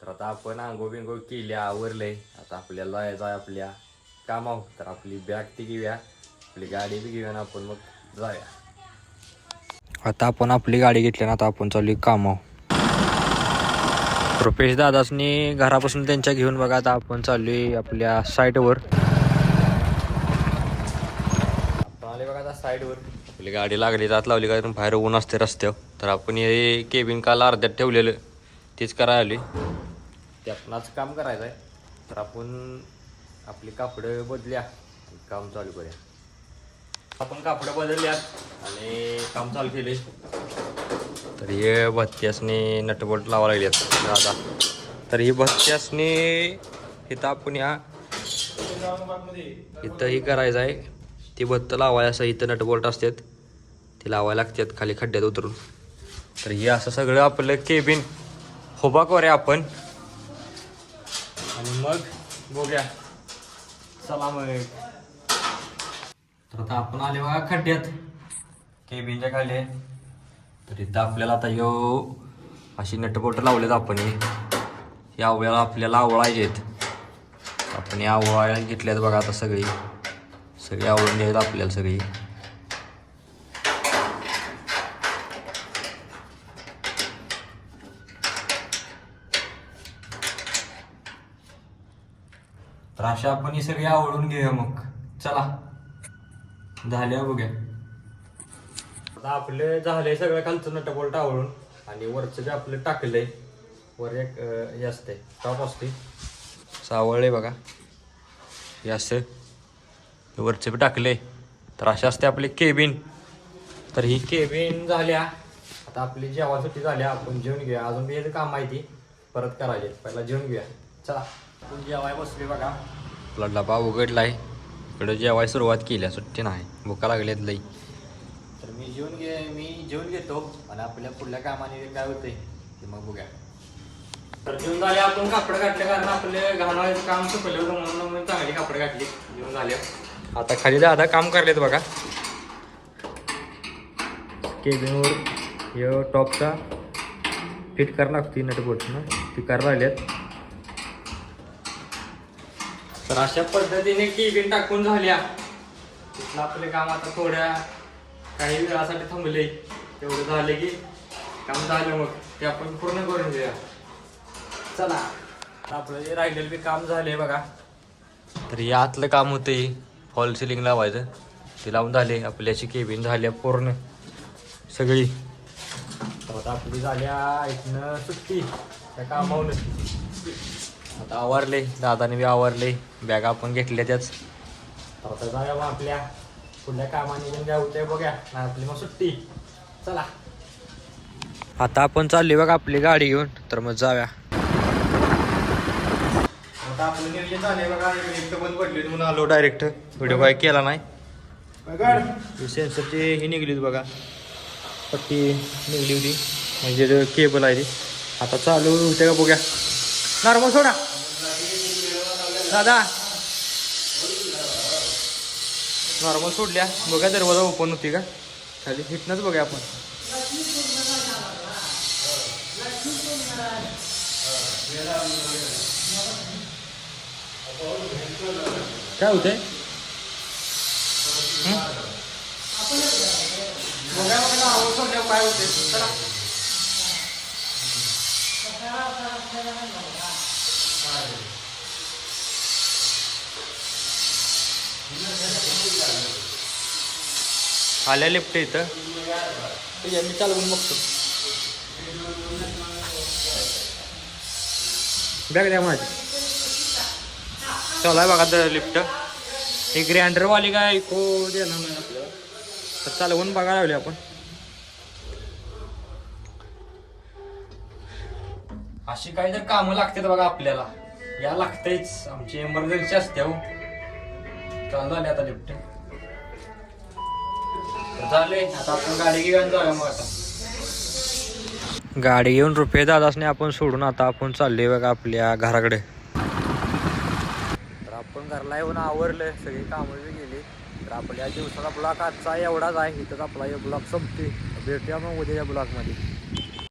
तर आता आपण आंघोळ बिंघोळ केली, आवरलंय. आता आपल्याला जायचं आहे आपल्या कामावर. तर आपली बॅग ती घेऊया, आपली गाडी बी घेऊया, आपण मग जाऊया. आता आपण आपली गाडी घेतली ना, आता आपण चालू कामावर. रुपेश दादासनी घरापासून त्यांच्या घेऊन बघा, आता आपण चाललोय आपल्या साईडवर. आपण आले बघा आता साईडवर. आपली गाडी लागली, जात लावली, काय बाहेर ऊन असते रस्त्यावर. तर आपण हे केबिन काल अर्ध्यात ठेवलेलं तेच करायला आली. ते आपणाच काम करायचं आहे. तर आपण आपली कापडं बदल्या, काम चालू करूया. आपण कापडं बदलल्यात आणि काम चालू केले. तर हे भत्त्यासनी नटबोल्ट लावायला लागलेत दादा. तर ही भत्त्यासनी इथं आपण इथं ही करायचं आहे. ती भत्त लावाय असं इथं नटबोल्ट असतात, ते लावायला लागतात खाली खड्ड्यात उतरून. तर हे असं सगळं आपलं केबिन उभा करूया आपण आणि मग बघूया. चला मग. तर आता आपण आले बघा खड्ड्यात केबिनच्या खाली. तर इथं आपल्याला आता अशी नटबोल्ट लावलेत आपण. या आवळ्याला आपल्याला आवळायचे आहेत. आपण या आवळायला घेतल्यात बघा. आता सगळी आवळून घ्यायचं आपल्याला सगळी. तर अशा आपण ही सगळी आवळून घेऊया मग. चला झाल्या बघूया. आता आपलं झालंय सगळं खालचं नटबोल्ट आवळून आणि वरचं बी आपलं टाकलंय. वर एक हे असते टॉप असते, सावळले बघा. हे असं वरचे बी टाकले. तर असे असते आपले केबिन. तर ही केबिन झाल्या. आता आपली जेवायसाठी झाल्या. आपण जेवण घेऊया. अजून बी याचं काम माहिती परत करायचे. पहिला जेवण घेऊया. चला आपण जेवाय बसले बघा. आपला डबा उघडलाय. इकडं जेवाय सुरुवात केली, सुट्टी नाही, भुका लागल्यात लई. तर मी जेवण घेतो आणि आपल्या पुढल्या कामाने काय होतंय ते मग बघूया. तर जेवण झाले. आपण कापड घातले कारण आपले घालवायचं काम सुकलं होतं, म्हणून चांगली कापड घातली. जेवण झाले. आता खाली दादा काम करलेत बघा. केबिनवर हे टॉपचा फिट करायला लागते नटबोल्टनं, ती करायला लागल्यात. तर अशा पद्धतीने केबिन टाकून झाल्या. तिथलं आपले काम आता थोड्या काही वेळासाठी थांबले. तेवढं झाले की काम झालं, मग ते आपण पूर्ण करून घेऊया. चला आपलं जे राहिलेलं बी काम झाले बघा. तर या आतलं काम होतं फॉल सिलिंग लावायचं, ते लावून झाले. आपल्याची केबिन झाल्या पूर्ण सगळी. तर आता आपली झाल्या इथनं सुट्टी त्या कामावून. आता आवरले, दादाने बी आवरले, बॅगा आपण घेतल्या त्याच. तर आता जाऊया मग आपल्या पुढल्या कामाने पण काय होतंय बघूया. नाही आपली मग सुट्टी. चला आता आपण चालली बघा आपली गाडी घेऊन. तर मग जाऊया. आता आपलं नियोजन झालंय बघा. एक बंद पडली म्हणून आलो डायरेक्ट. व्हिडिओ काय केला नाही. सेन्सरची ही निघली होती बघा, पट्टी निघली होती, म्हणजे केबल आहे ती. आता चालू होते का बघूया. नॉर्मल सोडा दादा, नॉर्मल सोडल्या बघा. दरवाजा ओपन होती का खाली, हिटनंच बघूया आपण. काय होतंय बघा बघा. आवाज सोडल्यावर काय होते. चला आल्या लिफ्ट इथं. मी चालवून बघतो. बॅग द्या माझी. चालू आहे बघा लिफ्ट. ही ग्रँडरवाली काय इको देणार नाही आपल्याला. तर चालवून बघायला लागले आपण. अशी काही तर कामं लागतात बघा आपल्याला. या लागतेच, आमची इमर्जन्सी असते हो. चालू झाली आता लिफ्ट. झाले. आता आपण गाडी घेऊन जाऊया मग. आता गाडी घेऊन रुपये दादासने आपण सोडून आता आपण चाललोय बघा आपल्या घराकडे. तर आपण घरला येऊन आवरलं, सगळी कामं बी गेली. तर आपल्या दिवसाचा ब्लॉग आजचा एवढाच आहे. इथंच आपला हे ब्लॉग संपते. भेटूया मग उद्याच्या ब्लॉगमध्ये.